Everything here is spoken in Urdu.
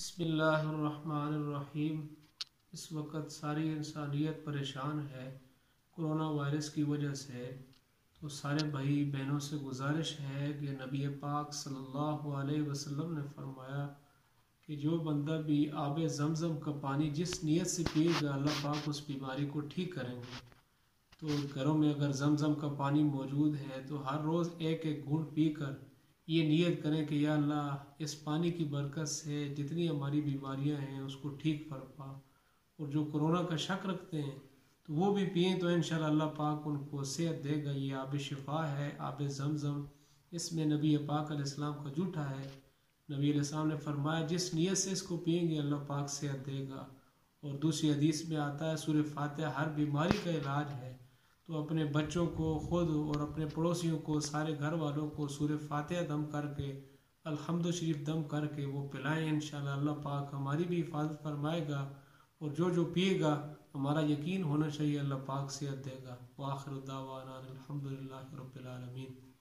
بسم اللہ الرحمن الرحیم۔ اس وقت ساری انسانیت پریشان ہے کرونا وائرس کی وجہ سے، تو سارے بھائی بہنوں سے گزارش ہے کہ نبی پاک صلی اللہ علیہ وسلم نے فرمایا کہ جو بندہ بھی آب زمزم کا پانی جس نیت سے پیے گا اللہ پاک اس بیماری کو ٹھیک کریں گے۔ تو گھروں میں اگر زمزم کا پانی موجود ہے تو ہر روز ایک ایک گھونٹ پی کر یہ نیت کریں کہ یا اللہ اس پانی کی برکت سے جتنی ہماری بیماریاں ہیں اس کو ٹھیک فرما، اور جو کرونا کا شک رکھتے ہیں تو وہ بھی پئیں تو انشاءاللہ اللہ پاک ان کو صحت دے گا۔ یہ آب شفا ہے، آب زمزم، اس میں نبی پاک علیہ السلام کا جھوٹا ہے۔ نبی علیہ السلام نے فرمایا جس نیت سے اس کو پئیں گے اللہ پاک صحت دے گا۔ اور دوسری حدیث میں آتا ہے سورہ فاتحہ ہر بیماری کا علاج ہے، تو اپنے بچوں کو، خود اور اپنے پڑوسیوں کو، سارے گھر والوں کو سورہ فاتحہ دم کر کے، الحمد شریف دم کر کے وہ پلائیں، انشاءاللہ اللہ پاک ہماری بھی حفاظت فرمائے گا، اور جو پیے گا ہمارا یقین ہونا چاہیے اللہ پاک صحت دے گا۔ وآخر دعوانا الحمدللہ رب العالمین۔